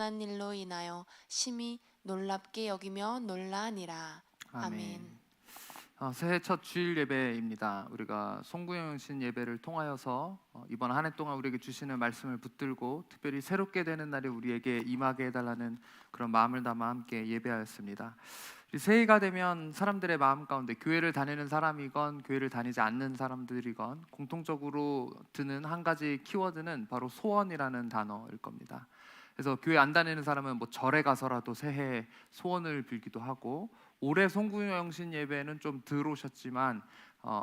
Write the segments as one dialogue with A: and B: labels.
A: 한 일로 인하여 심히 놀랍게 여기며 놀라니라.
B: 아멘.
A: 아멘.
B: 새해 첫 주일 예배입니다. 우리가 송구영 신 예배를 통하여서 이번 한 해 동안 우리에게 주시는 말씀을 붙들고 특별히 새롭게 되는 날에 우리에게 임하게 해달라는 그런 마음을 담아 함께 예배하였습니다. 이 새해가 되면 사람들의 마음 가운데 교회를 다니는 사람이건 교회를 다니지 않는 사람들이건 공통적으로 드는 한 가지 키워드는 바로 소원이라는 단어일 겁니다. 그래서 교회 안 다니는 사람은 뭐 절에 가서라도 새해 소원을 빌기도 하고, 올해 송구영신 예배는 좀 덜 오셨지만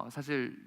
B: 사실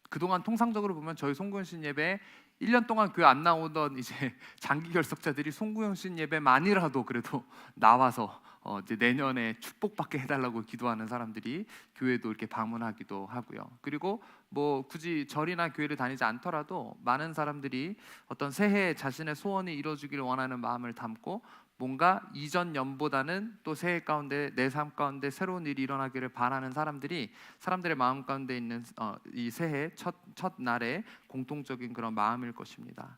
B: 그동안 통상적으로 보면 저희 송구영신 예배에 1년 동안 교회 안 나오던 이제 장기 결석자들이 송구영신 예배만이라도 그래도 나와서 이제 내년에 축복받게 해달라고 기도하는 사람들이 교회도 이렇게 방문하기도 하고요. 그리고 뭐 굳이 절이나 교회를 다니지 않더라도 많은 사람들이 어떤 새해 자신의 소원이 이루어지기를 원하는 마음을 담고 뭔가 이전 연보다는 또 새해 가운데 내 삶 가운데 새로운 일이 일어나기를 바라는 사람들의 마음 가운데 있는 이 새해 첫 날의 공통적인 그런 마음일 것입니다.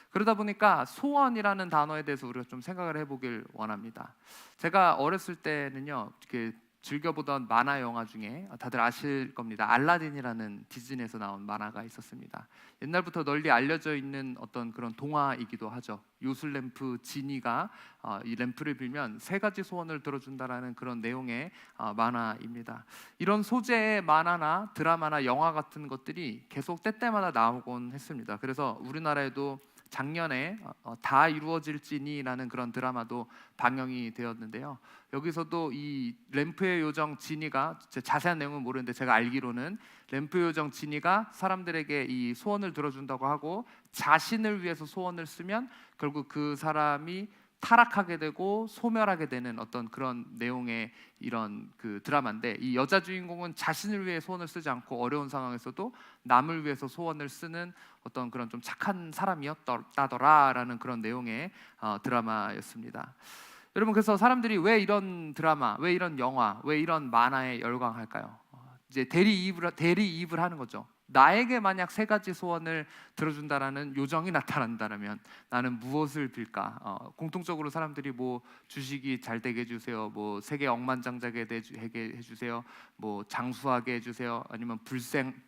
B: 그러다 보니까 소원이라는 단어에 대해서 우리가 좀 생각을 해보길 원합니다. 제가 어렸을 때는요, 이렇게 즐겨보던 만화 영화 중에 다들 아실 겁니다. 알라딘이라는 디즈니에서 나온 만화가 있었습니다. 옛날부터 널리 알려져 있는 어떤 그런 동화이기도 하죠. 요술램프 지니가 이 램프를 빌면 세 가지 소원을 들어준다라는 그런 내용의 만화입니다. 이런 소재의 만화나 드라마나 영화 같은 것들이 계속 때때마다 나오곤 했습니다. 그래서 우리나라에도 작년에 다 이루어질지니라는 그런 드라마도 방영이 되었는데요. 여기서도 이 램프의 요정 지니가, 제 자세한 내용은 모르는데 제가 알기로는 램프의 요정 지니가 사람들에게 이 소원을 들어준다고 하고 자신을 위해서 소원을 쓰면 결국 그 사람이 타락하게 되고 소멸하게 되는 어떤 그런 내용의 이런 그 드라마인데, 이 여자 주인공은 자신을 위해 소원을 쓰지 않고 어려운 상황에서도 남을 위해서 소원을 쓰는 어떤 그런 좀 착한 사람이었다더라라는 그런 내용의 드라마였습니다. 여러분, 그래서 사람들이 왜 이런 드라마, 왜 이런 영화, 왜 이런 만화에 열광할까요? 이제 대리이입을 하는 거죠. 나에게 만약 세 가지 소원을 들어준다라는 요정이 나타난다면 나는 무엇을 빌까? 공통적으로 사람들이 뭐 주식이 잘 되게 해주세요, 뭐 세계 억만장자게 되게 해주세요, 뭐 장수하게 해주세요, 아니면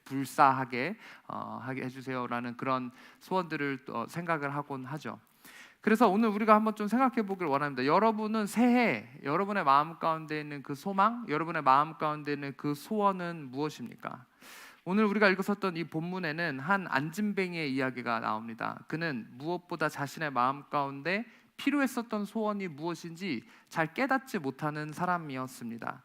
B: 불사하게 하게 해주세요라는 그런 소원들을 생각을 하곤 하죠. 그래서 오늘 우리가 한번 좀 생각해 보길 원합니다. 여러분은 새해 여러분의 마음 가운데 있는 그 소망, 여러분의 마음 가운데 있는 그 소원은 무엇입니까? 오늘 우리가 읽었었던 이 본문에는 한 안진뱅이의 이야기가 나옵니다. 그는 무엇보다 자신의 마음 가운데 필요했었던 소원이 무엇인지 잘 깨닫지 못하는 사람이었습니다.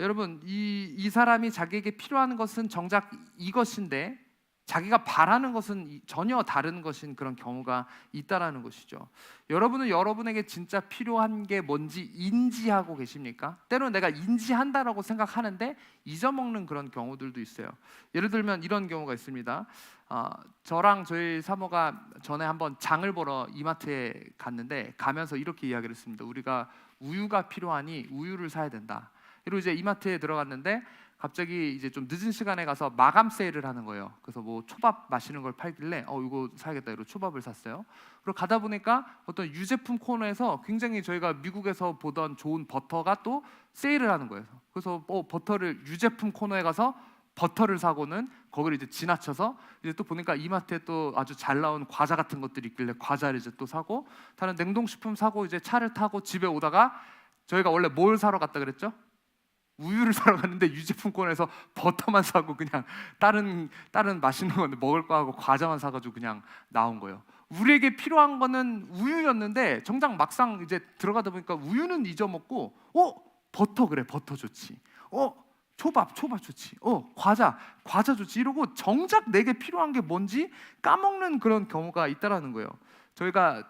B: 여러분, 이 사람이 자기에게 필요한 것은 정작 이것인데 자기가 바라는 것은 전혀 다른 것인 그런 경우가 있다라는 것이죠. 여러분은 여러분에게 진짜 필요한 게 뭔지 인지하고 계십니까? 때로는 내가 인지한다라고 생각하는데 잊어먹는 그런 경우들도 있어요. 예를 들면 이런 경우가 있습니다. 저랑 저희 사모가 전에 한번 장을 보러 이마트에 갔는데, 가면서 이렇게 이야기를 했습니다. 우리가 우유가 필요하니 우유를 사야 된다. 그리고 이제 이마트에 들어갔는데 갑자기 이제 좀 늦은 시간에 가서 마감 세일을 하는 거예요. 그래서 뭐 초밥 마시는 걸 팔길래 이거 사야겠다 이러고 초밥을 샀어요. 그리고 가다 보니까 어떤 유제품 코너에서 굉장히 저희가 미국에서 보던 좋은 버터가 또 세일을 하는 거예요. 그래서 버터를 유제품 코너에 가서 버터를 사고는 거기를 이제 지나쳐서 이제 또 보니까 이마트에 또 아주 잘 나온 과자 같은 것들이 있길래 과자를 이제 또 사고, 다른 냉동식품 사고 이제 차를 타고 집에 오다가, 저희가 원래 뭘 사러 갔다 그랬죠? 우유를 사러 갔는데 유제품권에서 버터만 사고 그냥 다른 맛있는 거 먹을 거 하고 과자만 사가지고 그냥 나온 거예요. 우리에게 필요한 거는 우유였는데 정작 막상 이제 들어가다 보니까 우유는 잊어먹고 버터, 그래 버터 좋지, 초밥 좋지, 과자 좋지, 이러고 정작 내게 필요한 게 뭔지 까먹는 그런 경우가 있다라는 거예요. 저희가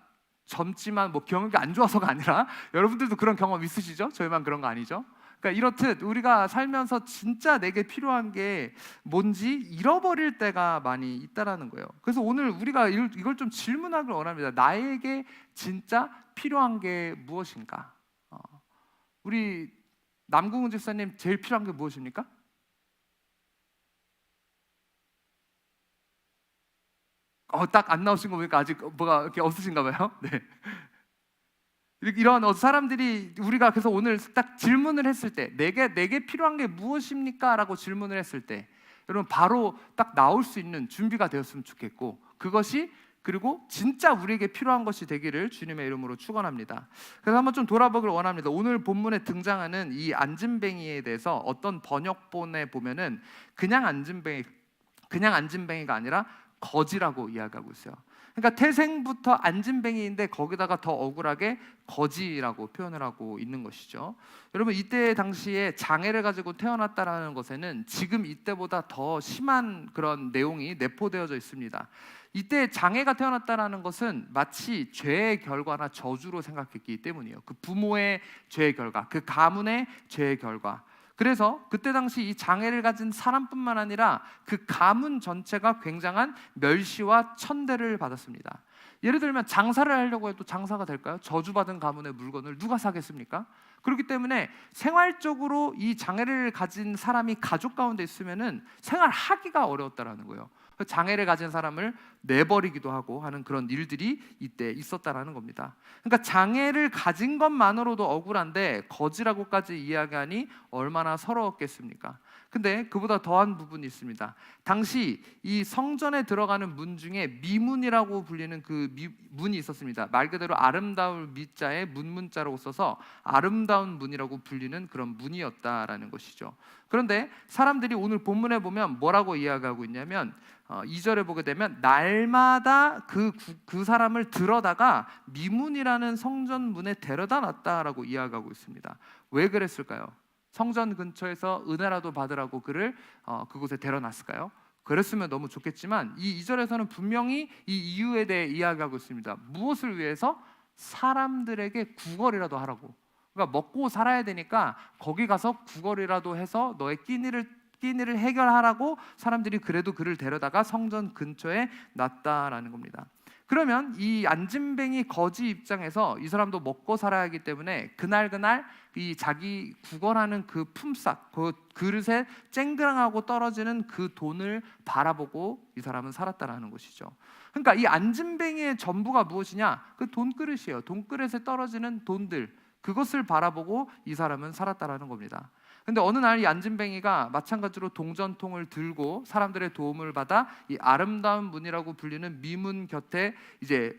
B: 젊지만 뭐 경험이 안 좋아서가 아니라 여러분들도 그런 경험 있으시죠? 저희만 그런 거 아니죠? 그러니까 이렇듯 우리가 살면서 진짜 내게 필요한 게 뭔지 잃어버릴 때가 많이 있다라는 거예요. 그래서 오늘 우리가 이걸 좀 질문하길 원합니다. 나에게 진짜 필요한 게 무엇인가? 우리 남궁훈 집사님 제일 필요한 게 무엇입니까? 딱 안 나오신 거 보니까 아직 뭐가 이렇게 없으신가 봐요. 네. 이런 사람들이 우리가 그래서 오늘 딱 질문을 했을 때 내게 필요한 게 무엇입니까? 라고 질문을 했을 때 여러분 바로 딱 나올 수 있는 준비가 되었으면 좋겠고 그것이 그리고 진짜 우리에게 필요한 것이 되기를 주님의 이름으로 축원합니다. 그래서 한번 좀 돌아보길 원합니다. 오늘 본문에 등장하는 이 앉은뱅이에 대해서 어떤 번역본에 보면은 그냥 앉은뱅이가 아니라 거지라고 이야기하고 있어요. 그러니까 태생부터 앉은뱅이인데 거기다가 더 억울하게 거지라고 표현을 하고 있는 것이죠. 여러분 이때 당시에 장애를 가지고 태어났다라는 것에는 지금 이때보다 더 심한 그런 내용이 내포되어져 있습니다. 이때 장애가 태어났다라는 것은 마치 죄의 결과나 저주로 생각했기 때문이에요. 그 부모의 죄의 결과, 그 가문의 죄의 결과. 그래서 그때 당시 이 장애를 가진 사람뿐만 아니라 그 가문 전체가 굉장한 멸시와 천대를 받았습니다. 예를 들면 장사를 하려고 해도 장사가 될까요? 저주받은 가문의 물건을 누가 사겠습니까? 그렇기 때문에 생활적으로 이 장애를 가진 사람이 가족 가운데 있으면은 생활하기가 어려웠다라는 거예요. 장애를 가진 사람을 내버리기도 하고 하는 그런 일들이 이때 있었다라는 겁니다. 그러니까 장애를 가진 것만으로도 억울한데 거지라고까지 이야기하니 얼마나 서러웠겠습니까? 근데 그보다 더한 부분이 있습니다. 당시 이 성전에 들어가는 문 중에 미문이라고 불리는 그 문이 있었습니다. 말 그대로 아름다울 미자에 문문자라고 써서 아름다운 문이라고 불리는 그런 문이었다라는 것이죠. 그런데 사람들이 오늘 본문에 보면 뭐라고 이야기하고 있냐면 2절에 보게 되면 날마다 그 사람을 들어다가 미문이라는 성전 문에 데려다 놨다라고 이야기하고 있습니다. 왜 그랬을까요? 성전 근처에서 은혜라도 받으라고 그를 그곳에 데려놨을까요? 그랬으면 너무 좋겠지만 이 2절에서는 분명히 이 이유에 대해 이야기하고 있습니다. 무엇을 위해서? 사람들에게 구걸이라도 하라고. 그러니까 먹고 살아야 되니까 거기 가서 구걸이라도 해서 너의 끼니를 해결하라고 사람들이 그래도 그를 데려다가 성전 근처에 놨다라는 겁니다. 그러면 이 앉은뱅이 거지 입장에서 이 사람도 먹고 살아야 하기 때문에 그날 이 자기 구걸하는 그 품삯, 그 그릇에 쨍그랑하고 떨어지는 그 돈을 바라보고 이 사람은 살았다라는 것이죠. 그러니까 이 앉은뱅이의 전부가 무엇이냐? 그 돈그릇이에요. 돈그릇에 떨어지는 돈들, 그것을 바라보고 이 사람은 살았다라는 겁니다. 근데 어느 날 이 앉은뱅이가 마찬가지로 동전통을 들고 사람들의 도움을 받아 이 아름다운 문이라고 불리는 미문 곁에 이제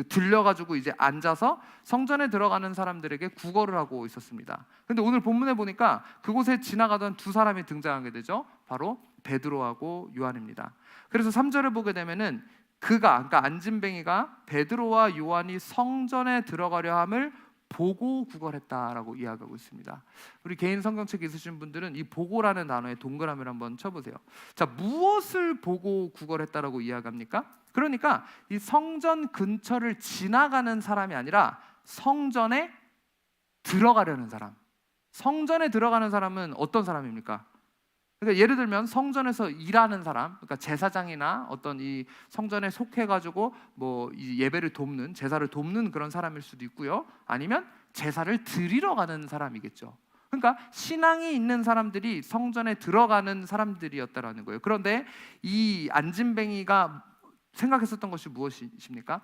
B: 들려가지고 이제 앉아서 성전에 들어가는 사람들에게 구걸을 하고 있었습니다. 근데 오늘 본문에 보니까 그곳에 지나가던 두 사람이 등장하게 되죠. 바로 베드로하고 요한입니다. 그래서 3절을 보게 되면은 그러니까 앉은뱅이가 베드로와 요한이 성전에 들어가려 함을 보고 구걸했다라고 이야기하고 있습니다. 우리 개인 성경책 있으신 분들은 이 보고라는 단어에 동그라미를 한번 쳐보세요. 자, 무엇을 보고 구걸했다라고 이야기합니까? 그러니까 이 성전 근처를 지나가는 사람이 아니라 성전에 들어가려는 사람. 성전에 들어가는 사람은 어떤 사람입니까? 그러니까 예를 들면 성전에서 일하는 사람, 그러니까 제사장이나 어떤 이 성전에 속해가지고 뭐 이 예배를 돕는, 제사를 돕는 그런 사람일 수도 있고요. 아니면 제사를 드리러 가는 사람이겠죠. 그러니까 신앙이 있는 사람들이 성전에 들어가는 사람들이었다라는 거예요. 그런데 이 앉은뱅이가 생각했었던 것이 무엇입니까?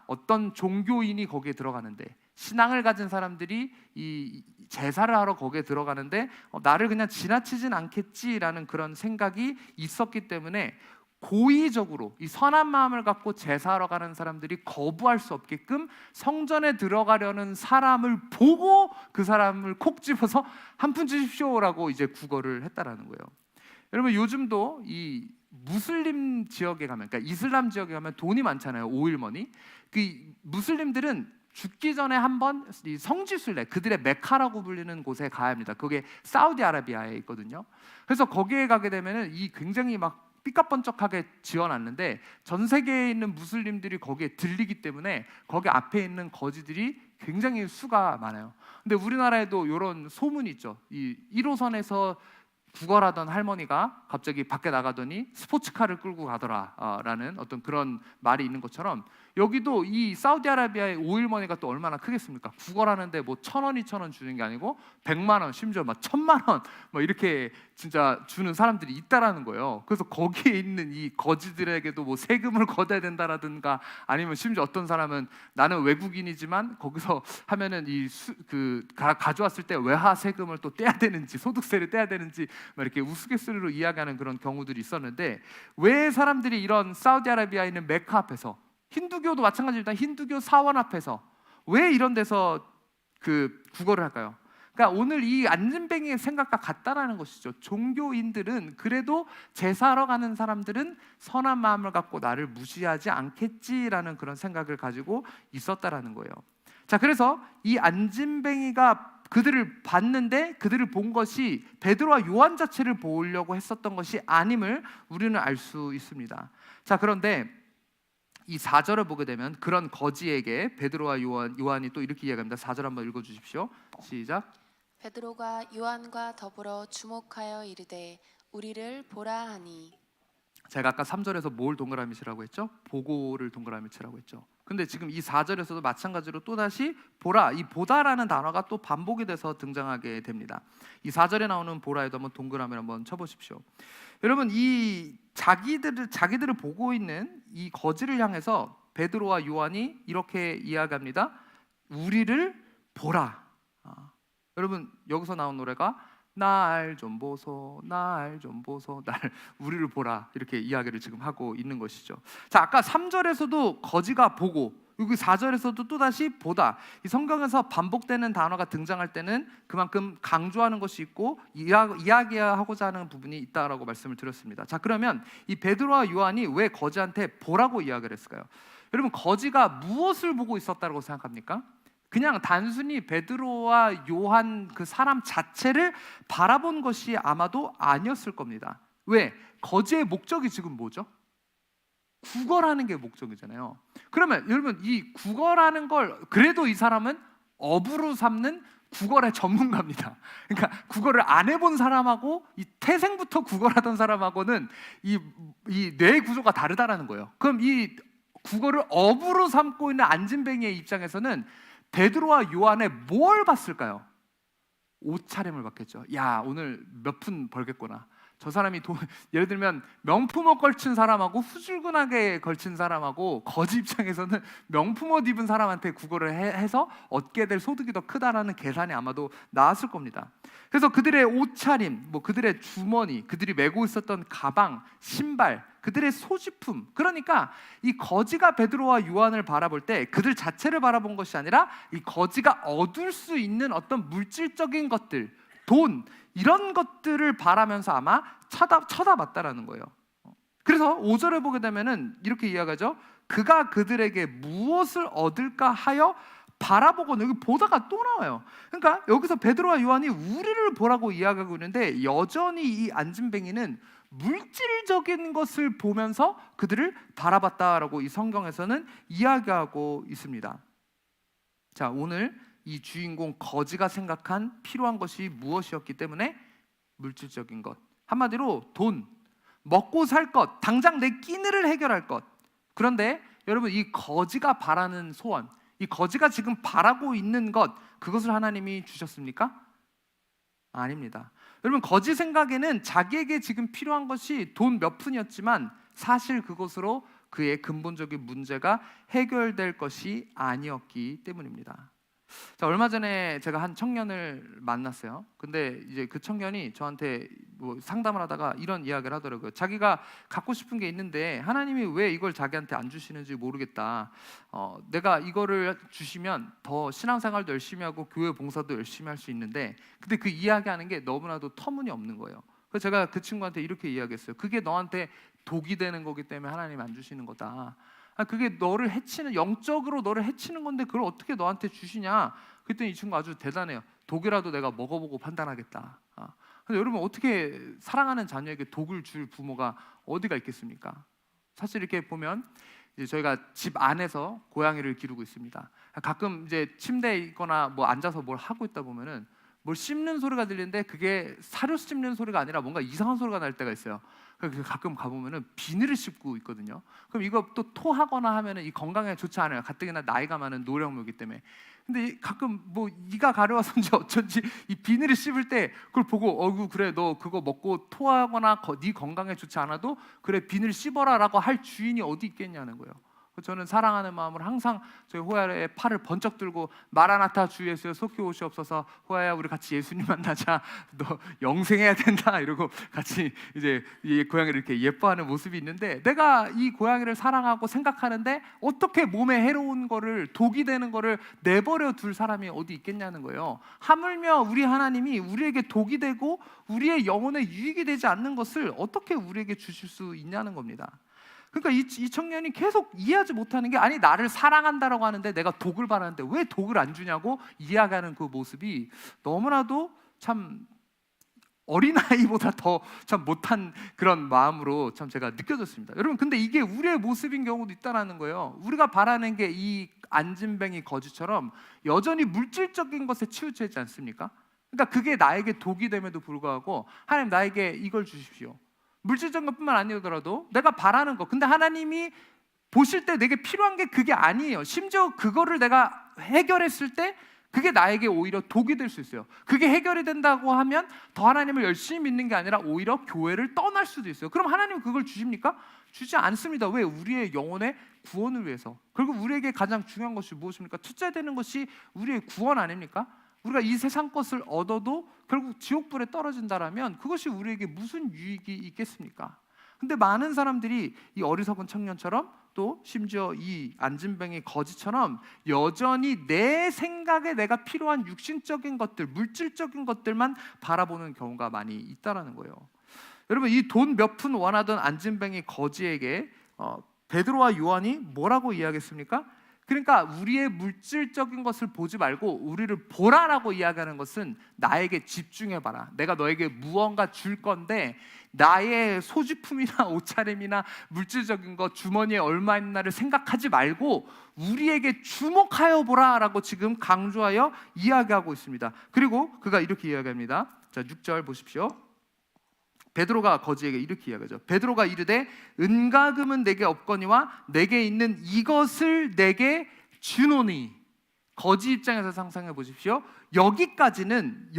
B: 어떤 종교인이 거기에 들어가는데, 신앙을 가진 사람들이 이 제사를 하러 거기에 들어가는데 나를 그냥 지나치진 않겠지라는 그런 생각이 있었기 때문에 고의적으로 이 선한 마음을 갖고 제사하러 가는 사람들이 거부할 수 없게끔 성전에 들어가려는 사람을 보고 그 사람을 콕 집어서 한 푼 주십시오라고 이제 구걸을 했다라는 거예요. 여러분 요즘도 이 무슬림 지역에 가면, 그러니까 이슬람 지역에 가면 돈이 많잖아요. 오일머니. 그 무슬림들은 죽기 전에 한번 이 성지순례, 그들의 메카라고 불리는 곳에 가야 합니다. 그게 사우디아라비아에 있거든요. 그래서 거기에 가게 되면은 이 굉장히 막 삐까뻔쩍하게 지어놨는데 전 세계에 있는 무슬림들이 거기에 들리기 때문에 거기 앞에 있는 거지들이 굉장히 수가 많아요. 근데 우리나라에도 이런 소문이 있죠. 이 1호선에서 구걸하던 할머니가 갑자기 밖에 나가더니 스포츠카를 끌고 가더라 라는 어떤 그런 말이 있는 것처럼 여기도 이 사우디아라비아의 오일머니가 또 얼마나 크겠습니까? 구걸하는데 뭐 1,000원, 2,000원 주는 게 아니고 100만 원, 심지어 막 1,000만 원 뭐 이렇게 진짜 주는 사람들이 있다라는 거예요. 그래서 거기에 있는 이 거지들에게도 뭐 세금을 걷어야 된다라든가, 아니면 심지어 어떤 사람은 나는 외국인이지만 거기서 하면은 가져왔을 때 외화 세금을 또 떼야 되는지, 소득세를 떼야 되는지 막 이렇게 우스갯소리로 이야기하는 그런 경우들이 있었는데, 왜 사람들이 이런 사우디아라비아에 있는 메카 앞에서, 힌두교도 마찬가지입니다. 힌두교 사원 앞에서 왜 이런 데서 구걸을 할까요? 그러니까 오늘 이 안진뱅이의 생각과 같다라는 것이죠. 종교인들은 그래도 제사하러 가는 사람들은 선한 마음을 갖고 나를 무시하지 않겠지라는 그런 생각을 가지고 있었다라는 거예요. 자, 그래서 이 안진뱅이가 그들을 봤는데 그들을 본 것이 베드로와 요한 자체를 보려고 했었던 것이 아님을 우리는 알 수 있습니다. 자, 그런데 이 4절을 보게 되면 그런 거지에게 베드로와 요한이 또 이렇게 이야기합니다. 4절 한번 읽어주십시오. 시작.
A: 베드로가 요한과 더불어 주목하여 이르되 우리를 보라 하니.
B: 제가 아까 3절에서 뭘 동그라미 치라고 했죠? 보고를 동그라미 치라고 했죠. 근데 지금 이 4절에서도 마찬가지로 또다시 보라, 이 보다라는 단어가 또 반복이 돼서 등장하게 됩니다. 이 4절에 나오는 보라에도 한번 동그라미를 한번 쳐보십시오. 여러분, 이 자기들을 보고 있는 이 거지를 향해서 베드로와 요한이 이렇게 이야기합니다. 우리를 보라. 여러분, 여기서 나온 노래가 날 좀 보소, 날 좀 보소, 우리를 보라, 이렇게 이야기를 지금 하고 있는 것이죠. 자, 아까 3절에서도 거지가 보고, 여기 4절에서도 또다시 보다. 이 성경에서 반복되는 단어가 등장할 때는 그만큼 강조하는 것이 있고 이야기하고자 하는 부분이 있다라고 말씀을 드렸습니다. 자, 그러면 이 베드로와 요한이 왜 거지한테 보라고 이야기를 했을까요? 여러분, 거지가 무엇을 보고 있었다고 생각합니까? 그냥 단순히 베드로와 요한 그 사람 자체를 바라본 것이 아마도 아니었을 겁니다. 왜? 거지의 목적이 지금 뭐죠? 구걸하는 게 목적이잖아요. 그러면 여러분, 이 구걸하는 걸 그래도 이 사람은 업으로 삼는 구걸의 전문가입니다. 그러니까 구걸을 안 해본 사람하고 이 태생부터 구걸하던 사람하고는 이 뇌 구조가 다르다라는 거예요. 그럼 이 구걸을 업으로 삼고 있는 안진뱅이의 입장에서는 베드로와 요한의 뭘 봤을까요? 옷차림을 봤겠죠. 야, 오늘 몇 푼 벌겠구나. 저 사람이 예를 들면 명품옷 걸친 사람하고 후줄근하게 걸친 사람하고 거지 입장에서는 명품옷 입은 사람한테 구걸을 해서 얻게 될 소득이 더 크다라는 계산이 아마도 나왔을 겁니다. 그래서 그들의 옷차림, 뭐 그들의 주머니, 그들이 메고 있었던 가방, 신발, 그들의 소지품, 그러니까 이 거지가 베드로와 요한을 바라볼 때 그들 자체를 바라본 것이 아니라 이 거지가 얻을 수 있는 어떤 물질적인 것들, 돈, 이런 것들을 바라면서 아마 쳐다봤다라는 거예요. 그래서 5절에 보게 되면은 이렇게 이야기하죠. 그가 그들에게 무엇을 얻을까 하여 바라보고, 여기 보다가 또 나와요. 그러니까 여기서 베드로와 요한이 우리를 보라고 이야기하고 있는데 여전히 이 안진뱅이는 물질적인 것을 보면서 그들을 바라봤다라고 이 성경에서는 이야기하고 있습니다. 자, 오늘 이 주인공 거지가 생각한 필요한 것이 무엇이었기 때문에 물질적인 것, 한마디로 돈, 먹고 살 것, 당장 내 끼니를 해결할 것. 그런데 여러분, 이 거지가 바라는 소원, 이 거지가 지금 바라고 있는 것, 그것을 하나님이 주셨습니까? 아닙니다. 여러분, 거지 생각에는 자기에게 지금 필요한 것이 돈 몇 푼이었지만 사실 그것으로 그의 근본적인 문제가 해결될 것이 아니었기 때문입니다. 자, 얼마 전에 제가 한 청년을 만났어요. 근데 이제 그 청년이 저한테 뭐 상담을 하다가 이런 이야기를 하더라고요. 자기가 갖고 싶은 게 있는데 하나님이 왜 이걸 자기한테 안 주시는지 모르겠다. 내가 이거를 주시면 더 신앙생활도 열심히 하고 교회 봉사도 열심히 할 수 있는데, 근데 그 이야기하는 게 너무나도 터무니없는 거예요. 그래서 제가 그 친구한테 이렇게 이야기했어요. 그게 너한테 독이 되는 거기 때문에 하나님 안 주시는 거다. 그게 너를 해치는, 영적으로 너를 해치는 건데 그걸 어떻게 너한테 주시냐. 그랬더니 이 친구 아주 대단해요. 독이라도 내가 먹어보고 판단하겠다. 근데 여러분, 어떻게 사랑하는 자녀에게 독을 줄 부모가 어디가 있겠습니까? 사실 이렇게 보면 이제 저희가 집 안에서 고양이를 기르고 있습니다. 가끔 이제 침대에 있거나 뭐 앉아서 뭘 하고 있다 보면은 뭘 씹는 소리가 들리는데 그게 사료 씹는 소리가 아니라 뭔가 이상한 소리가 날 때가 있어요. 그래서 가끔 가보면은 비늘을 씹고 있거든요. 그럼 이거 또 토하거나 하면은 이 건강에 좋지 않아요. 가뜩이나 나이가 많은 노령묘기 때문에. 근데 가끔 뭐 이가 가려워서인지 어쩐지 이 비늘을 씹을 때 그걸 보고 어구 그래 너 그거 먹고 토하거나 네 건강에 좋지 않아도 그래 비늘 씹어라라고 할 주인이 어디 있겠냐는 거예요. 저는 사랑하는 마음으로 항상 저희 호야의 팔을 번쩍 들고 마라나타 주 예수여 속히 오시옵소서, 호야야 우리 같이 예수님 만나자, 너 영생해야 된다 이러고 같이 이제 이 고양이를 이렇게 예뻐하는 모습이 있는데, 내가 이 고양이를 사랑하고 생각하는데 어떻게 몸에 해로운 거를, 독이 되는 거를 내버려 둘 사람이 어디 있겠냐는 거예요. 하물며 우리 하나님이 우리에게 독이 되고 우리의 영혼에 유익이 되지 않는 것을 어떻게 우리에게 주실 수 있냐는 겁니다. 그러니까 이 청년이 계속 이해하지 못하는 게, 아니 나를 사랑한다라고 하는데 내가 독을 바라는데 왜 독을 안 주냐고 이야기하는 그 모습이 너무나도 참 어린아이보다 더 참 못한 그런 마음으로 참 제가 느껴졌습니다. 여러분, 근데 이게 우리의 모습인 경우도 있다는 거예요. 우리가 바라는 게 이 안진뱅이 거지처럼 여전히 물질적인 것에 치우치지 않습니까? 그러니까 그게 나에게 독이 됨에도 불구하고 하나님 나에게 이걸 주십시오. 물질적인 것뿐만 아니더라도 내가 바라는 것, 근데 하나님이 보실 때 내게 필요한 게 그게 아니에요. 심지어 그거를 내가 해결했을 때 그게 나에게 오히려 독이 될 수 있어요. 그게 해결이 된다고 하면 더 하나님을 열심히 믿는 게 아니라 오히려 교회를 떠날 수도 있어요. 그럼 하나님은 그걸 주십니까? 주지 않습니다. 왜? 우리의 영혼의 구원을 위해서. 그리고 우리에게 가장 중요한 것이 무엇입니까? 투자되는 것이 우리의 구원 아닙니까? 우리가 이 세상 것을 얻어도 결국 지옥불에 떨어진다라면 그것이 우리에게 무슨 유익이 있겠습니까? 근데 많은 사람들이 이 어리석은 청년처럼, 또 심지어 이 안진뱅이 거지처럼 여전히 내 생각에 내가 필요한 육신적인 것들, 물질적인 것들만 바라보는 경우가 많이 있다라는 거예요. 여러분, 이 돈 몇 푼 원하던 안진뱅이 거지에게 베드로와 요한이 뭐라고 이야기했습니까? 그러니까 우리의 물질적인 것을 보지 말고 우리를 보라라고 이야기하는 것은 나에게 집중해봐라. 내가 너에게 무언가 줄 건데 나의 소지품이나 옷차림이나 물질적인 것, 주머니에 얼마 있나를 생각하지 말고 우리에게 주목하여 보라라고 지금 강조하여 이야기하고 있습니다. 그리고 그가 이렇게 이야기합니다. 자, 6절 보십시오. 베드로가 거지에게 이렇게 이야기하죠. 베드로가 이르되 은과 금은 내게 없거니와 내게 있는 이것을 내게 주노니. 거지 입장에서 상상해 보십시오. 여기까지는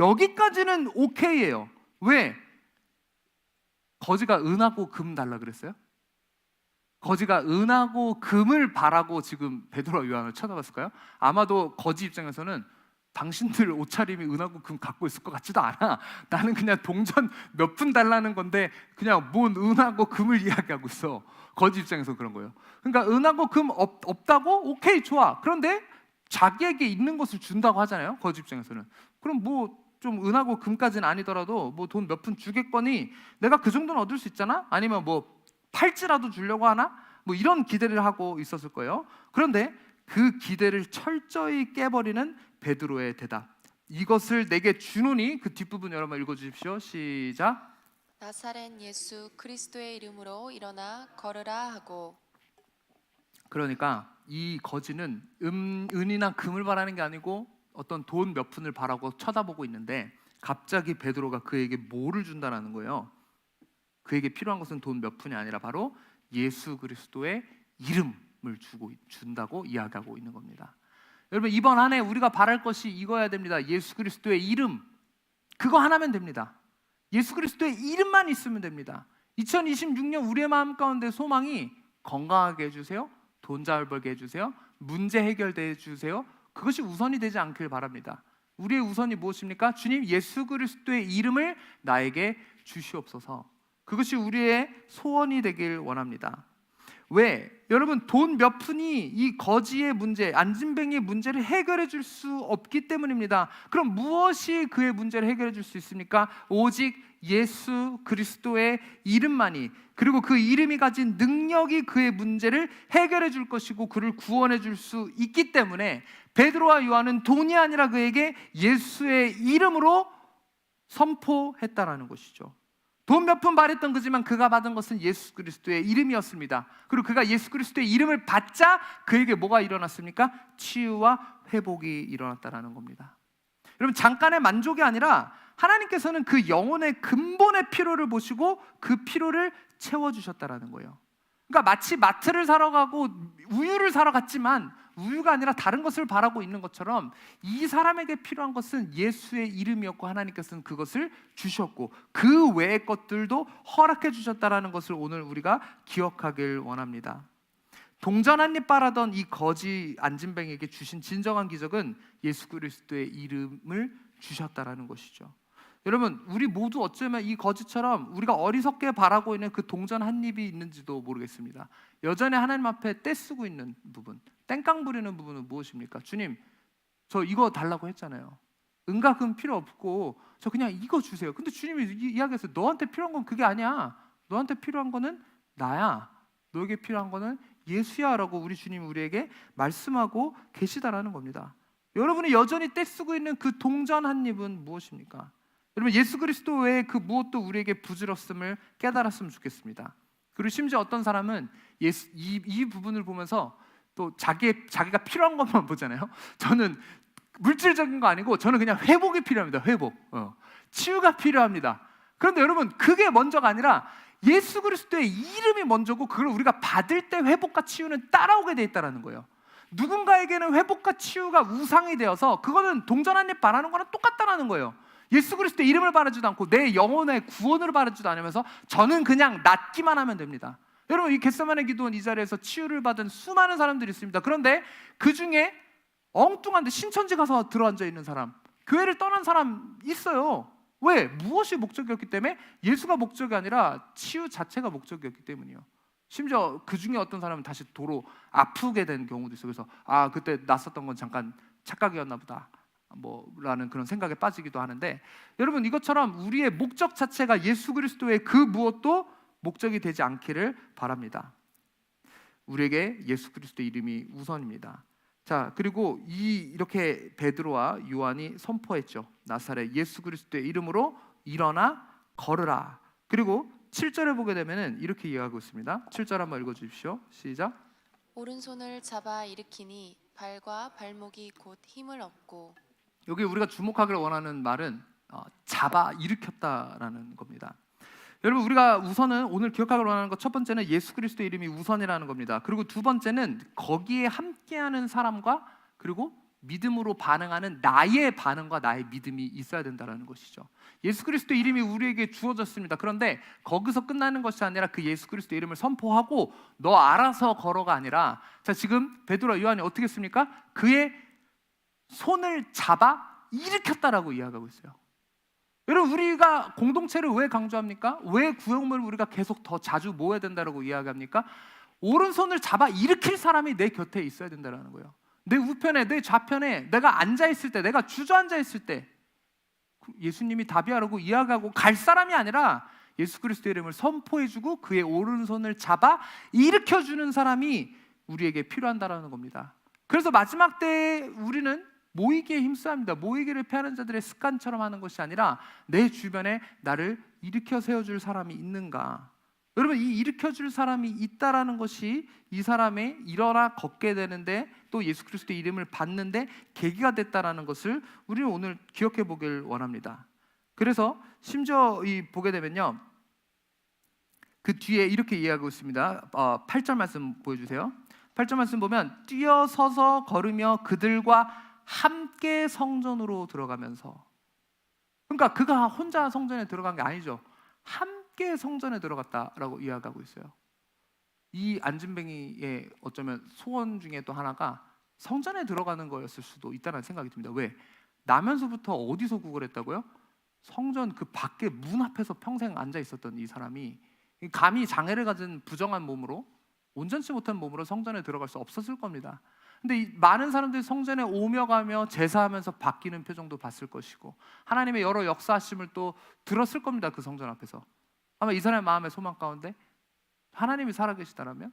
B: 오케이예요. 왜? 거지가 은하고 금 달라 그랬어요? 거지가 은하고 금을 바라고 지금 베드로와 요한을 쳐다봤을까요? 아마도 거지 입장에서는 당신들 옷차림이 은하고 금 갖고 있을 것 같지도 않아. 나는 그냥 동전 몇 푼 달라는 건데 그냥 뭔 은하고 금을 이야기하고 있어. 거지 입장에서 그런 거예요. 그러니까 은하고 금 없다고? 오케이, 좋아. 그런데 자기에게 있는 것을 준다고 하잖아요. 거지 입장에서는. 그럼 뭐 좀 은하고 금까지는 아니더라도 뭐 돈 몇 푼 주겠거니 내가 그 정도는 얻을 수 있잖아? 아니면 뭐 팔찌라도 주려고 하나? 뭐 이런 기대를 하고 있었을 거예요. 그런데 그 기대를 철저히 깨버리는 베드로의 대답. 이것을 내게 주노니. 그 뒷부분 여러분 읽어주십시오. 시작.
A: 나사렛 예수 그리스도의 이름으로 일어나 걸으라 하고.
B: 그러니까 이 거지는 은이나 금을 바라는 게 아니고 어떤 돈 몇 푼을 바라고 쳐다보고 있는데 갑자기 베드로가 그에게 뭐를 준다는 거예요. 그에게 필요한 것은 돈 몇 푼이 아니라 바로 예수 그리스도의 이름을 준다고 이야기하고 있는 겁니다. 여러분, 이번 한 해 우리가 바랄 것이 이거야 됩니다. 예수 그리스도의 이름, 그거 하나면 됩니다. 예수 그리스도의 이름만 있으면 됩니다. 2026년 우리의 마음 가운데 소망이 건강하게 해주세요, 돈 잘 벌게 해주세요, 문제 해결돼 해주세요, 그것이 우선이 되지 않길 바랍니다. 우리의 우선이 무엇입니까? 주님 예수 그리스도의 이름을 나에게 주시옵소서. 그것이 우리의 소원이 되길 원합니다. 왜? 여러분, 돈 몇 푼이 이 거지의 문제, 안진뱅이의 문제를 해결해 줄 수 없기 때문입니다. 그럼 무엇이 그의 문제를 해결해 줄 수 있습니까? 오직 예수 그리스도의 이름만이, 그리고 그 이름이 가진 능력이 그의 문제를 해결해 줄 것이고 그를 구원해 줄 수 있기 때문에 베드로와 요한은 돈이 아니라 그에게 예수의 이름으로 선포했다라는 것이죠. 돈 몇 푼 바랬던 그지만 그가 받은 것은 예수 그리스도의 이름이었습니다. 그리고 그가 예수 그리스도의 이름을 받자 그에게 뭐가 일어났습니까? 치유와 회복이 일어났다라는 겁니다. 여러분, 잠깐의 만족이 아니라 하나님께서는 그 영혼의 근본의 필요를 보시고 그 필요를 채워주셨다라는 거예요. 그러니까 마치 마트를 사러 가고 우유를 사러 갔지만 우유가 아니라 다른 것을 바라고 있는 것처럼 이 사람에게 필요한 것은 예수의 이름이었고 하나님께서는 그것을 주셨고 그 외의 것들도 허락해 주셨다라는 것을 오늘 우리가 기억하길 원합니다. 동전 한 입 바라던 이 거지 안진뱅이에게 주신 진정한 기적은 예수 그리스도의 이름을 주셨다라는 것이죠. 여러분, 우리 모두 어쩌면 이 거지처럼 우리가 어리석게 바라고 있는 그 동전 한 입이 있는지도 모르겠습니다. 여전히 하나님 앞에 떼쓰고 있는 부분, 땡깡 부리는 부분은 무엇입니까? 주님, 저 이거 달라고 했잖아요. 은과 금 필요 없고 저 그냥 이거 주세요. 근데 주님이 이야기했어요. 너한테 필요한 건 그게 아니야. 너한테 필요한 거는 나야. 너에게 필요한 거는 예수야 라고 우리 주님이 우리에게 말씀하고 계시다라는 겁니다. 여러분이 여전히 떼쓰고 있는 그 동전 한 입은 무엇입니까? 여러분, 예수 그리스도 외에 그 무엇도 우리에게 부질없음을 깨달았으면 좋겠습니다. 그리고 심지어 어떤 사람은 이 부분을 보면서 또 자기가 필요한 것만 보잖아요. 저는 물질적인 거 아니고 저는 그냥 회복이 필요합니다. 회복, 치유가 필요합니다. 그런데 여러분, 그게 먼저가 아니라 예수 그리스도의 이름이 먼저고 그걸 우리가 받을 때 회복과 치유는 따라오게 돼 있다는 거예요. 누군가에게는 회복과 치유가 우상이 되어서 그거는 동전 한 입 바라는 거랑 똑같다는 거예요. 예수 그리스도의 이름을 바라지도 않고 내 영혼의 구원을 바라지도 않으면서 저는 그냥 낫기만 하면 됩니다. 여러분, 이 겟세마네 기도원 이 자리에서 치유를 받은 수많은 사람들이 있습니다. 그런데 그 중에 엉뚱한데 신천지 가서 들어앉아 있는 사람, 교회를 떠난 사람 있어요. 왜? 무엇이 목적이었기 때문에? 예수가 목적이 아니라 치유 자체가 목적이었기 때문이에요. 심지어 그 중에 어떤 사람은 다시 도로 아프게 된 경우도 있어요. 그래서 그때 낯섰던 건 잠깐 착각이었나 보다 라는 그런 생각에 빠지기도 하는데, 여러분, 이것처럼 우리의 목적 자체가 예수 그리스도의 그 무엇도 목적이 되지 않기를 바랍니다. 우리에게 예수 그리스도의 이름이 우선입니다. 자, 그리고 이렇게 베드로와 요한이 선포했죠. 나사렛 예수 그리스도의 이름으로 일어나 걸으라. 그리고 7절에 보게 되면은 이렇게 이야기하고 있습니다. 7절 한번 읽어 주십시오. 시작.
A: 오른손을 잡아 일으키니 발과 발목이 곧 힘을 얻고.
B: 여기 우리가 주목하기를 원하는 말은 잡아 일으켰다라는 겁니다. 여러분, 우리가 우선은 오늘 기억하기를 원하는 것, 첫 번째는 예수 그리스도의 이름이 우선이라는 겁니다. 그리고 두 번째는 거기에 함께하는 사람과 그리고 믿음으로 반응하는 나의 반응과 나의 믿음이 있어야 된다는 것이죠. 예수 그리스도의 이름이 우리에게 주어졌습니다. 그런데 거기서 끝나는 것이 아니라 그 예수 그리스도의 이름을 선포하고 너 알아서 걸어가 아니라, 자, 지금 베드로와 요한이 어떻게 했습니까? 그의 손을 잡아 일으켰다라고 이야기하고 있어요. 여러분, 우리가 공동체를 왜 강조합니까? 왜 구역물을 우리가 계속 더 자주 모여야 된다고 이야기합니까? 오른손을 잡아 일으킬 사람이 내 곁에 있어야 된다는 거예요. 내 우편에, 내 좌편에 내가 앉아있을 때, 내가 주저앉아있을 때 예수님이 답이하라고 이야기하고 갈 사람이 아니라 예수 그리스도의 이름을 선포해주고 그의 오른손을 잡아 일으켜주는 사람이 우리에게 필요한다라는 겁니다. 그래서 마지막 때에 우리는 모이기에 힘써야 합니다. 모이기를 피하는 자들의 습관처럼 하는 것이 아니라 내 주변에 나를 일으켜 세워줄 사람이 있는가. 여러분, 이 일으켜줄 사람이 있다라는 것이 이 사람의 일어나 걷게 되는데 또 예수 그리스도의 이름을 받는데 계기가 됐다라는 것을 우리는 오늘 기억해 보길 원합니다. 그래서 심지어 보게 되면요, 그 뒤에 이렇게 이야기하고 있습니다. 8절 말씀 보여주세요. 8절 말씀 보면 뛰어서서 걸으며 그들과 함께 성전으로 들어가면서, 그러니까 그가 혼자 성전에 들어간 게 아니죠. 함께 성전에 들어갔다라고 이야기하고 있어요. 이 안진뱅이의 어쩌면 소원 중에 또 하나가 성전에 들어가는 거였을 수도 있다는 생각이 듭니다. 왜? 나면서부터 어디서 구걸했다고요? 성전 그 밖에 문 앞에서 평생 앉아 있었던 이 사람이 감히 장애를 가진 부정한 몸으로, 온전치 못한 몸으로 성전에 들어갈 수 없었을 겁니다. 근데 많은 사람들이 성전에 오며 가며 제사하면서 바뀌는 표정도 봤을 것이고 하나님의 여러 역사하심을 또 들었을 겁니다. 그 성전 앞에서 아마 이 사람의 마음의 소망 가운데 하나님이 살아계시다라면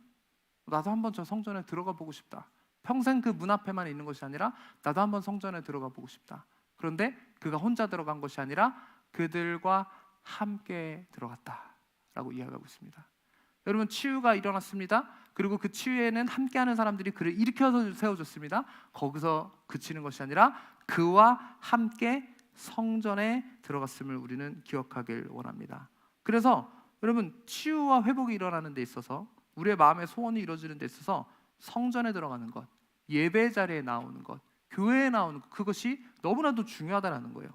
B: 나도 한번 저 성전에 들어가 보고 싶다. 평생 그 문 앞에만 있는 것이 아니라 나도 한번 성전에 들어가 보고 싶다. 그런데 그가 혼자 들어간 것이 아니라 그들과 함께 들어갔다라고 이야기하고 있습니다. 여러분, 치유가 일어났습니다. 그리고 그 치유에는 함께하는 사람들이 그를 일으켜서 세워줬습니다. 거기서 그치는 것이 아니라 그와 함께 성전에 들어갔음을 우리는 기억하길 원합니다. 그래서 여러분, 치유와 회복이 일어나는 데 있어서, 우리의 마음의 소원이 이루어지는 데 있어서 성전에 들어가는 것, 예배 자리에 나오는 것, 교회에 나오는 것, 그것이 너무나도 중요하다는 거예요.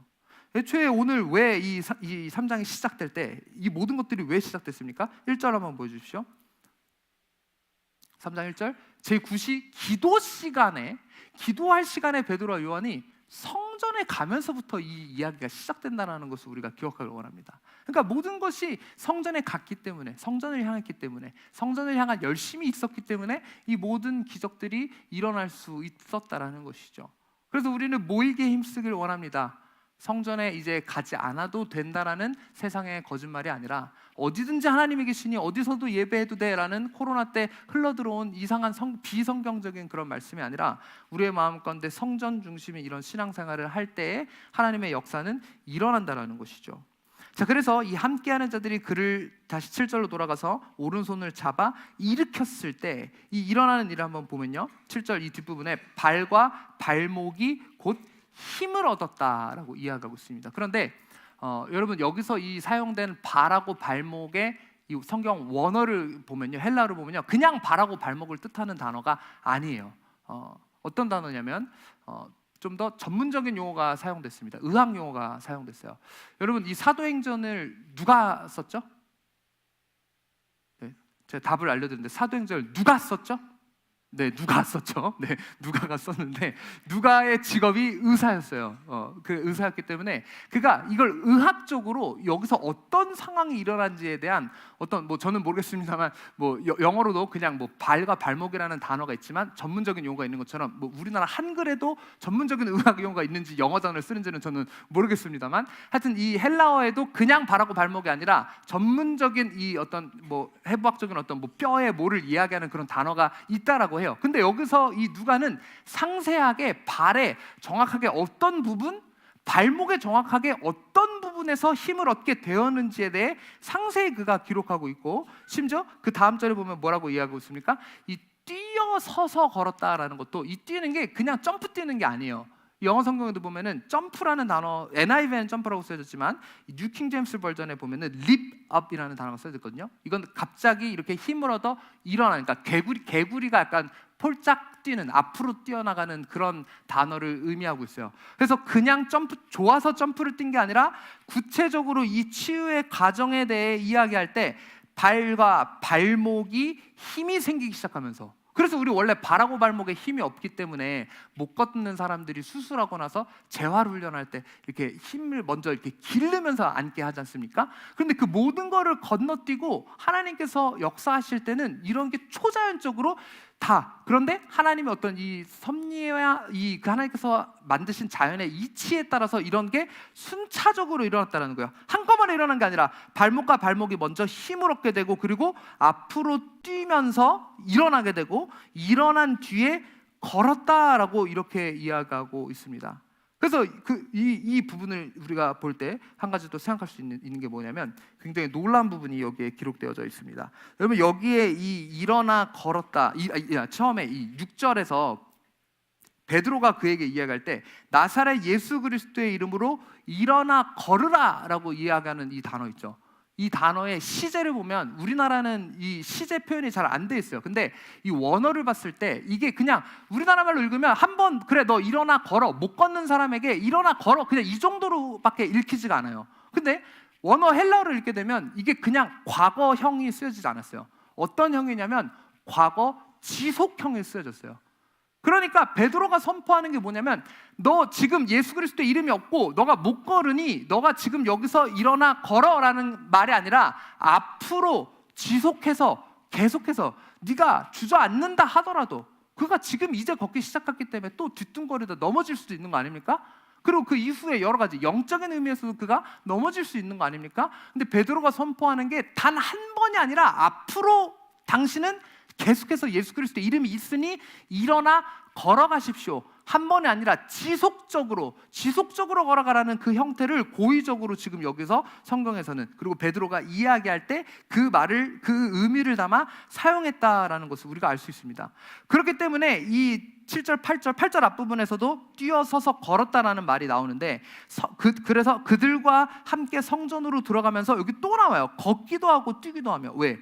B: 애초에 오늘 왜 이 3장이 시작될 때 이 모든 것들이 왜 시작됐습니까? 1절 한번 보여주십시오. 3장 1절, 제9시 기도 시간에, 기도할 시간에 베드로와 요한이 성전에 가면서부터 이 이야기가 시작된다는 것을 우리가 기억하길 원합니다. 그러니까 모든 것이 성전에 갔기 때문에, 성전을 향했기 때문에, 성전을 향한 열심이 있었기 때문에 이 모든 기적들이 일어날 수 있었다라는 것이죠. 그래서 우리는 모이기에 힘쓰길 원합니다. 성전에 이제 가지 않아도 된다라는 세상의 거짓말이 아니라 어디든지 하나님이 계시니 어디서도 예배해도 돼라는 코로나 때 흘러들어온 이상한 비성경적인 그런 말씀이 아니라 우리의 마음 가운데 성전 중심의 이런 신앙생활을 할 때에 하나님의 역사는 일어난다라는 것이죠. 자, 그래서 이 함께하는 자들이 그를 다시 7절로 돌아가서 오른손을 잡아 일으켰을 때 이 일어나는 일을 한번 보면요, 7절 이 뒷부분에 발과 발목이 곧 힘을 얻었다라고 이야기하고 있습니다. 그런데 여러분, 여기서 이 사용된 발하고 발목의 이 성경 원어를 보면요, 헬라어를 보면요, 그냥 발하고 발목을 뜻하는 단어가 아니에요. 어떤 단어냐면 좀 더 전문적인 용어가 사용됐습니다. 의학 용어가 사용됐어요. 여러분, 이 사도행전을 누가 썼죠? 네, 제가 답을 알려드렸는데 사도행전을 누가 썼죠? 네, 누가 썼죠. 네, 누가가 썼는데 누가의 직업이 의사였어요. 그 의사였기 때문에 그가 이걸 의학적으로 여기서 어떤 상황이 일어난지에 대한 어떤 저는 모르겠습니다만 영어로도 그냥 발과 발목이라는 단어가 있지만 전문적인 용어가 있는 것처럼 우리나라 한글에도 전문적인 의학 용어가 있는지 영어 단어를 쓰는지는 저는 모르겠습니다만 하여튼 이 헬라어에도 그냥 발하고 발목이 아니라 전문적인 이 어떤 해부학적인 어떤 뼈에 뭐를 이야기하는 그런 단어가 있다라고 해요. 근데 여기서 이 누가는 상세하게 발에 정확하게 어떤 부분, 발목에 정확하게 어떤 부분에서 힘을 얻게 되었는지에 대해 상세히 그가 기록하고 있고, 심지어 그 다음 절에 보면 뭐라고 이야기하고 있습니까? 이 뛰어서서 걸었다라는 것도, 이 뛰는 게 그냥 점프 뛰는 게 아니에요. 영어 성경에도 보면은 점프라는 단어, NIV에는 점프라고 써졌지만 뉴킹 제임스 버전에 보면은 leap up이라는 단어가 써졌거든요. 이건 갑자기 이렇게 힘을 얻어 일어나니까 개구리가 약간 폴짝 뛰는, 앞으로 뛰어나가는 그런 단어를 의미하고 있어요. 그래서 그냥 좋아서 점프를 뛴 게 아니라 구체적으로 이 치유의 과정에 대해 이야기할 때 발과 발목이 힘이 생기기 시작하면서, 그래서 우리 원래 발하고 발목에 힘이 없기 때문에 못 걷는 사람들이 수술하고 나서 재활 훈련할 때 이렇게 힘을 먼저 이렇게 기르면서 앉게 하지 않습니까? 그런데 그 모든 거를 건너뛰고 하나님께서 역사하실 때는 이런 게 초자연적으로 다, 그런데 하나님의 어떤 이 섭리와 이 하나님께서 만드신 자연의 이치에 따라서 이런 게 순차적으로 일어났다는 거예요. 한꺼번에 일어난 게 아니라 발목과 발목이 먼저 힘을 얻게 되고, 그리고 앞으로 뛰면서 일어나게 되고, 일어난 뒤에 걸었다라고 이렇게 이야기하고 있습니다. 그래서 이 부분을 우리가 볼 때 한 가지 또 생각할 수 있는 게 뭐냐면 굉장히 놀라운 부분이 여기에 기록되어져 있습니다. 여러분, 여기에 이 일어나 걸었다, 처음에 이 6절에서 베드로가 그에게 이야기할 때 나사렛 예수 그리스도의 이름으로 일어나 걸으라라고 이야기하는 이 단어 있죠. 이 단어의 시제를 보면 우리나라는 이 시제 표현이 잘 안 돼 있어요. 근데 이 원어를 봤을 때 이게 그냥 우리나라 말로 읽으면 한번 그래 너 일어나 걸어, 못 걷는 사람에게 일어나 걸어, 그냥 이 정도로밖에 읽히지가 않아요. 근데 원어 헬라어를 읽게 되면 이게 그냥 과거형이 쓰여지지 않았어요. 어떤 형이냐면 과거 지속형이 쓰여졌어요. 그러니까 베드로가 선포하는 게 뭐냐면 너 지금 예수 그리스도의 이름이 없고 너가 못 걸으니 너가 지금 여기서 일어나 걸어라는 말이 아니라 앞으로 지속해서 계속해서 네가 주저앉는다 하더라도 그가 지금 이제 걷기 시작했기 때문에 또 뒤뚱거리다 넘어질 수도 있는 거 아닙니까? 그리고 그 이후에 여러 가지 영적인 의미에서도 그가 넘어질 수 있는 거 아닙니까? 근데 베드로가 선포하는 게 단 한 번이 아니라 앞으로 당신은 계속해서 예수 그리스도의 이름이 있으니 일어나 걸어가십시오. 한 번이 아니라 지속적으로 걸어가라는 그 형태를 고의적으로 지금 여기서 성경에서는, 그리고 베드로가 이야기할 때 그 말을, 그 의미를 담아 사용했다라는 것을 우리가 알 수 있습니다. 그렇기 때문에 이 7절, 8절 앞부분에서도 뛰어서서 걸었다라는 말이 나오는데, 그래서 그들과 함께 성전으로 들어가면서 여기 또 나와요. 걷기도 하고 뛰기도 하며. 왜?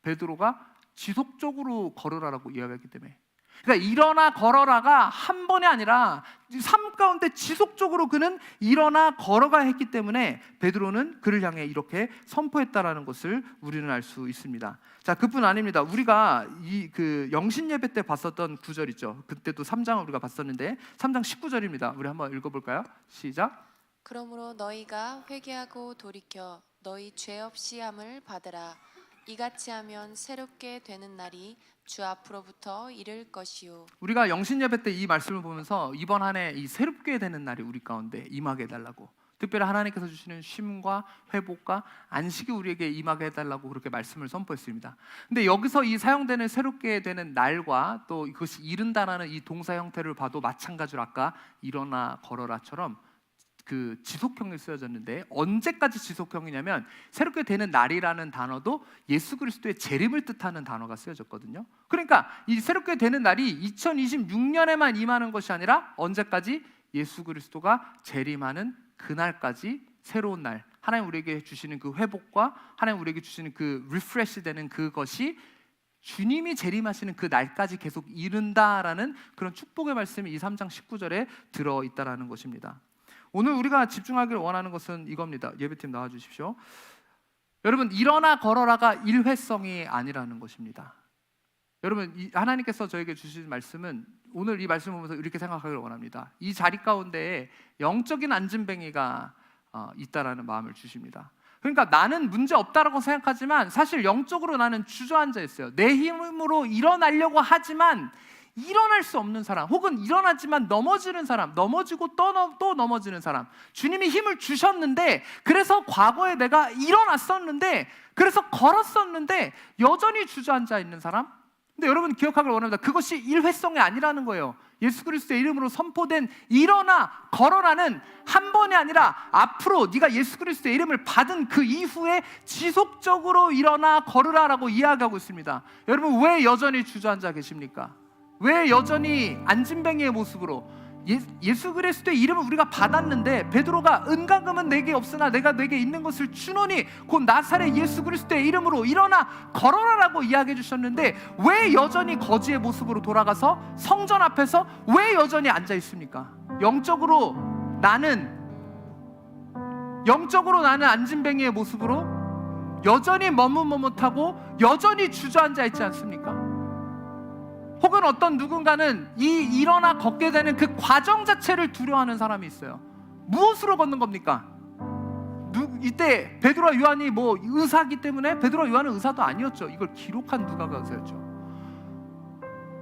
B: 베드로가 지속적으로 걸으라고 이야기했기 때문에. 그러니까 일어나 걸어라가 한 번이 아니라 삶 가운데 지속적으로 그는 일어나 걸어가 했기 때문에 베드로는 그를 향해 이렇게 선포했다라는 것을 우리는 알 수 있습니다. 자, 그뿐 아닙니다. 우리가 그 영신 예배 때 봤었던 구절 있죠. 그때도 3장을 우리가 봤었는데 3장 19절입니다. 우리 한번 읽어볼까요? 시작.
A: 그러므로 너희가 회개하고 돌이켜 너희 죄 없이 함을 받으라. 이같이 하면 새롭게 되는 날이 주 앞으로부터 이를 것이요.
B: 우리가 영신 예배 때 이 말씀을 보면서 이번 한 해 이 새롭게 되는 날이 우리 가운데 임하게 해달라고, 특별히 하나님께서 주시는 쉼과 회복과 안식이 우리에게 임하게 해달라고 그렇게 말씀을 선포했습니다. 근데 여기서 이 사용되는 새롭게 되는 날과 또 이것이 이른다라는 이 동사 형태를 봐도 마찬가지로 아까 일어나 걸어라처럼 그 지속형이 쓰여졌는데, 언제까지 지속형이냐면 새롭게 되는 날이라는 단어도 예수 그리스도의 재림을 뜻하는 단어가 쓰여졌거든요. 그러니까 이 새롭게 되는 날이 2026년에만 임하는 것이 아니라 언제까지? 예수 그리스도가 재림하는 그날까지 새로운 날, 하나님 우리에게 주시는 그 회복과 하나님 우리에게 주시는 그 리프레시 되는 그것이 주님이 재림하시는 그 날까지 계속 이른다라는 그런 축복의 말씀이 이 3장 19절에 들어있다라는 것입니다. 오늘 우리가 집중하기를 원하는 것은 이겁니다. 예배팀 나와주십시오. 여러분, 일어나 걸어라가 일회성이 아니라는 것입니다. 여러분, 하나님께서 저에게 주신 말씀은, 오늘 이 말씀을 보면서 이렇게 생각하기를 원합니다. 이 자리 가운데에 영적인 안진뱅이가 있다라는 마음을 주십니다. 그러니까 나는 문제 없다라고 생각하지만 사실 영적으로 나는 주저앉아 있어요. 내 힘으로 일어나려고 하지만 일어날 수 없는 사람, 혹은 일어나지만 넘어지는 사람, 넘어지고 또 넘어지는 사람. 주님이 힘을 주셨는데, 그래서 과거에 내가 일어났었는데, 그래서 걸었었는데 여전히 주저앉아 있는 사람. 근데 여러분 기억하길 원합니다. 그것이 일회성이 아니라는 거예요. 예수 그리스도의 이름으로 선포된 일어나 걸어라는 한 번이 아니라 앞으로 네가 예수 그리스도의 이름을 받은 그 이후에 지속적으로 일어나 걸으라라고 이야기하고 있습니다. 여러분, 왜 여전히 주저앉아 계십니까? 왜 여전히 안진뱅이의 모습으로? 예수 그리스도의 이름을 우리가 받았는데, 베드로가 은과금은 내게 없으나 내가 내게 있는 것을 주노니 곧 나사렛 예수 그리스도의 이름으로 일어나 걸어라라고 이야기해 주셨는데, 왜 여전히 거지의 모습으로 돌아가서 성전 앞에서 왜 여전히 앉아 있습니까? 영적으로 나는 안진뱅이의 모습으로 여전히 머뭇머뭇하고 여전히 주저앉아 있지 않습니까? 혹은 어떤 누군가는 이 일어나 걷게 되는 그 과정 자체를 두려워하는 사람이 있어요. 무엇으로 걷는 겁니까? 이때 베드로와 요한이 뭐 의사기 때문에, 베드로와 요한은 의사도 아니었죠. 이걸 기록한 누가가 의사였죠.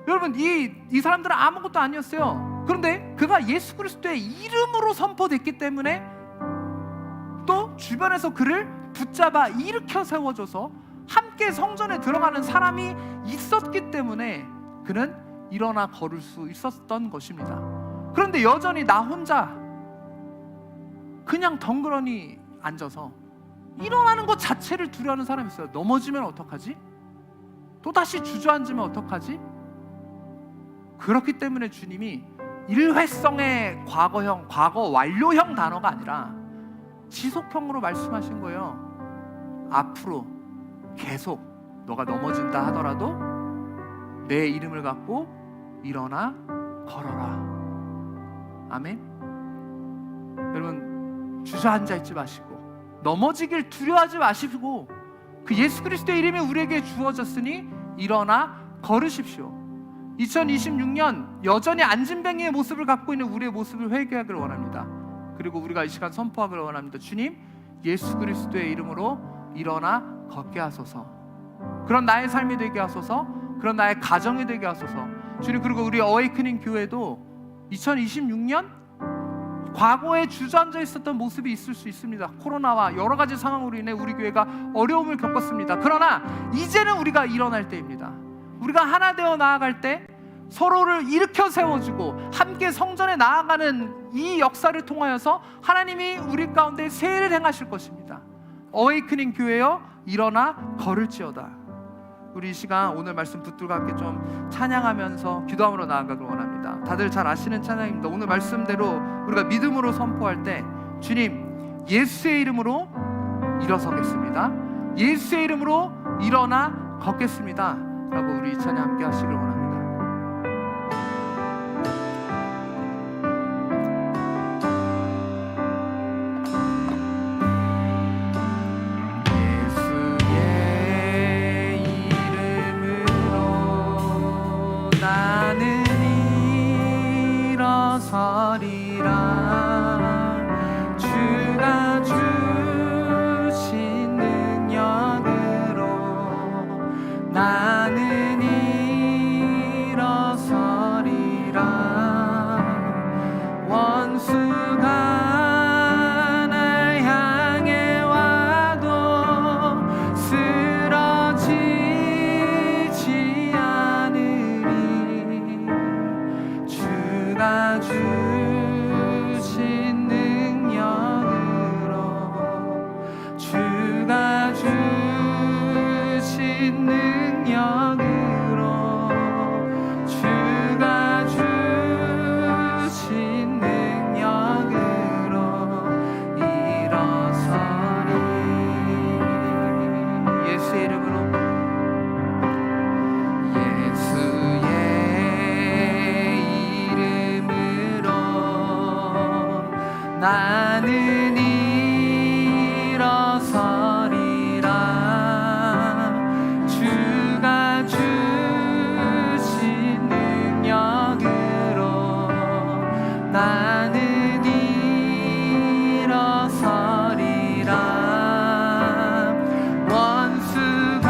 B: 여러분, 이 사람들은 아무것도 아니었어요. 그런데 그가 예수 그리스도의 이름으로 선포됐기 때문에 또 주변에서 그를 붙잡아 일으켜 세워줘서 함께 성전에 들어가는 사람이 있었기 때문에 그는 일어나 걸을 수 있었던 것입니다. 그런데 여전히 나 혼자 그냥 덩그러니 앉아서 일어나는 것 자체를 두려워하는 사람이 있어요. 넘어지면 어떡하지? 또다시 주저앉으면 어떡하지? 그렇기 때문에 주님이 일회성의 과거 완료형 단어가 아니라 지속형으로 말씀하신 거예요. 앞으로 계속 너가 넘어진다 하더라도 내 이름을 갖고 일어나 걸어라. 아멘. 여러분, 주저앉아 있지 마시고 넘어지길 두려워하지 마시고 그 예수 그리스도의 이름이 우리에게 주어졌으니 일어나 걸으십시오. 2026년 여전히 안진뱅이의 모습을 갖고 있는 우리의 모습을 회개하기를 원합니다. 그리고 우리가 이 시간 선포하기를 원합니다. 주님, 예수 그리스도의 이름으로 일어나 걷게 하소서. 그런 나의 삶이 되게 하소서. 그런 나의 가정이 되게 하소서. 주님, 그리고 우리 어웨이크닝 교회도 2026년 과거에 주저앉아 있었던 모습이 있을 수 있습니다. 코로나와 여러 가지 상황으로 인해 우리 교회가 어려움을 겪었습니다. 그러나 이제는 우리가 일어날 때입니다. 우리가 하나 되어 나아갈 때 서로를 일으켜 세워주고 함께 성전에 나아가는 이 역사를 통하여서 하나님이 우리 가운데 세일을 행하실 것입니다. 어웨이크닝 교회여 일어나 걸을지어다. 우리 이 시간 오늘 말씀 붙들고 함께 좀 찬양하면서 기도함으로 나아가길 원합니다. 다들 잘 아시는 찬양입니다. 오늘 말씀대로 우리가 믿음으로 선포할 때 주님 예수의 이름으로 일어서겠습니다, 예수의 이름으로 일어나 걷겠습니다 라고 우리 이 찬양 함께 하시길 원합니다.
C: 일어서리라. 주가 주신 능력으로 나는 일어서리라. 원수가 날 향해 와도 쓰러지지 않으리. 주가 주신 능력으로, 주가 주신 능력으로, 주가 주신 능력으로 일어서리. 예수의 이름으로, 예수의 나는 일어서리라. 주가 주신 능력으로 나는 일어서리라. 원수가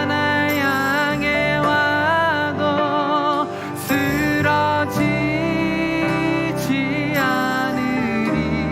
C: 날 향해 와도 쓰러지지 않으리.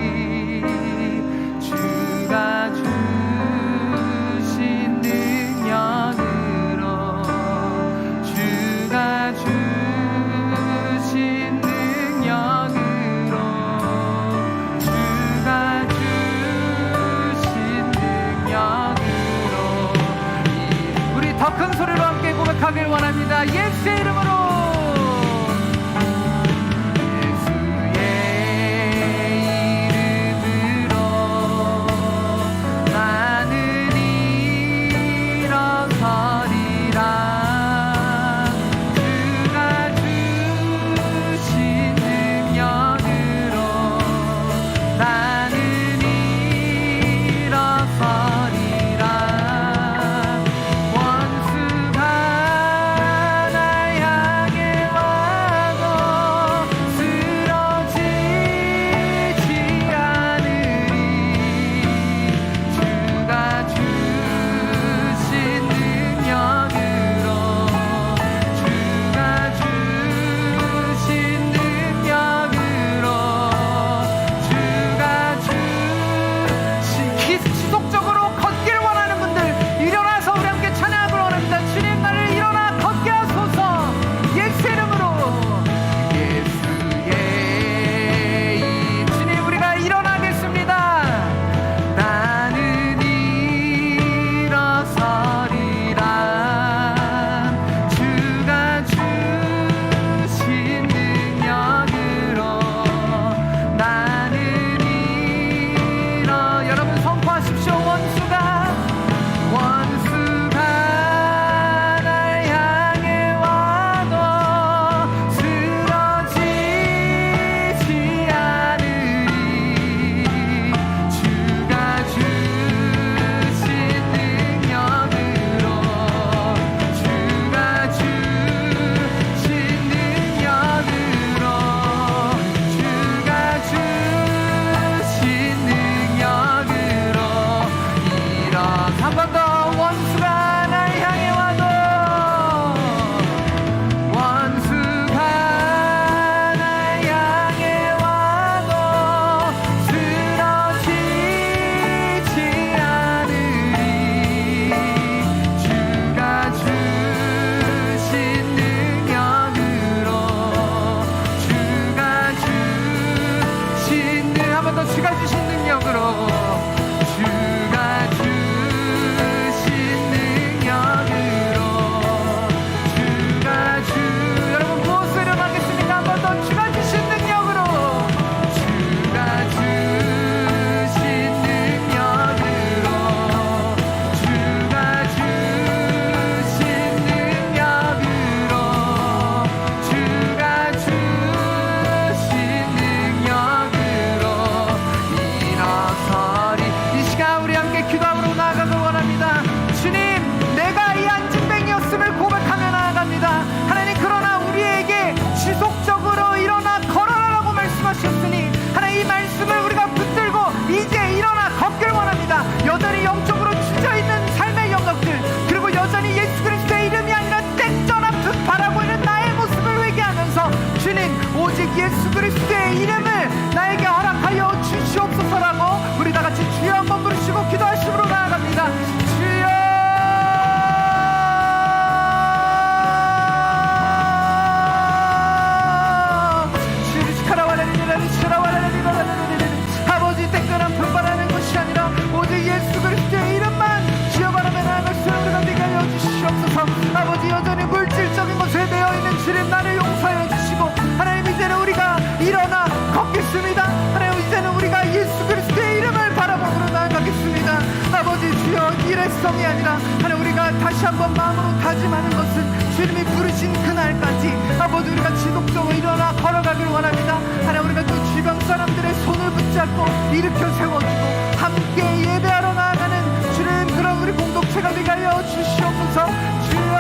B: 일성이 아니라 하나님 우리가 다시 한번 마음으로 다짐하는 것은 주님이 부르신 그날까지 아버지 우리가 지속적으로 일어나 걸어가길 원합니다. 하나님 우리가 그 주변 사람들의 손을 붙잡고 일으켜 세워주고 함께 예배하러 나아가는 주님 그런 우리 공동체가 되게 하여 주시옵소서. 주여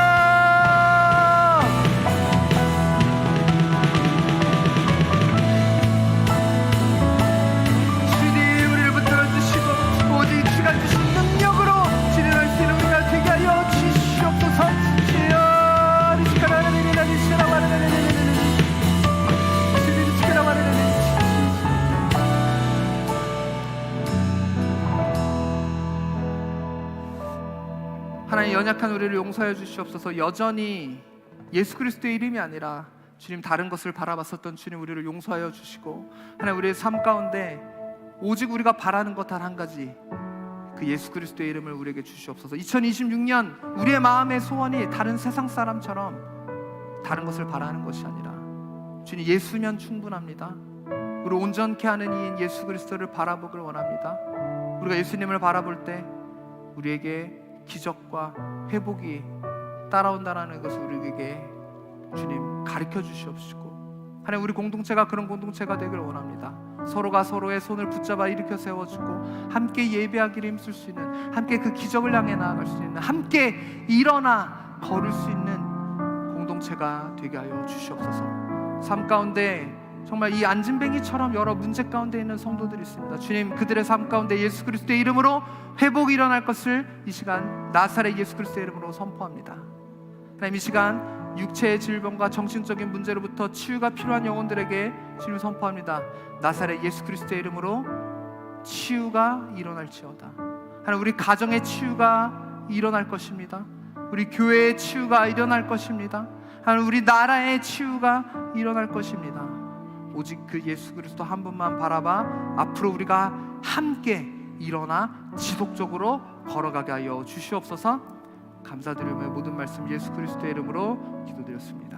B: 주님 우리를 붙들어 주시고 오직 주가 주신 능력으로 진행할 수 있는 우리가 되게 하여 주시옵소서. 주여 리스카라라리라리 리스카라와라라리라리 주님 리스카라와라라리 하나님 연약한 우리를 용서해 주시옵소서. 여전히 예수 그리스도의 이름이 아니라 주님 다른 것을 바라봤었던 주님 우리를 용서하여 주시고 하나님 우리의 삶 가운데 오직 우리가 바라는 것 단 한 가지 그 예수 그리스도의 이름을 우리에게 주시옵소서. 2026년 우리의 마음의 소원이 다른 세상 사람처럼 다른 것을 바라는 것이 아니라 주님 예수면 충분합니다. 우리 온전케 하는 이인 예수 그리스도를 바라보길 원합니다. 우리가 예수님을 바라볼 때 우리에게 기적과 회복이 따라온다는 것을 우리에게 주님 가르쳐 주시옵시고 하나님 우리 공동체가 그런 공동체가 되길 원합니다. 서로가 서로의 손을 붙잡아 일으켜 세워주고 함께 예배하기를 힘쓸 수 있는 함께 그 기적을 향해 나아갈 수 있는 함께 일어나 걸을 수 있는 공동체가 되게 하여 주시옵소서. 삶 가운데 정말 이 안진뱅이처럼 여러 문제 가운데 있는 성도들이 있습니다. 주님 그들의 삶 가운데 예수 그리스도의 이름으로 회복이 일어날 것을 이 시간 나사렛 예수 그리스도의 이름으로 선포합니다. 하나님 이 시간 육체의 질병과 정신적인 문제로부터 치유가 필요한 영혼들에게 주님 선포합니다. 나사렛 예수 그리스도의 이름으로 치유가 일어날지어다. 하나님 우리 가정의 치유가 일어날 것입니다. 우리 교회의 치유가 일어날 것입니다. 하나님 우리 나라의 치유가 일어날 것입니다. 오직 그 예수 그리스도 한 분만 바라봐 앞으로 우리가 함께 일어나 지속적으로 걸어가게 하여 주시옵소서. 감사드리며 모든 말씀 예수 그리스도의 이름으로 기도드렸습니다.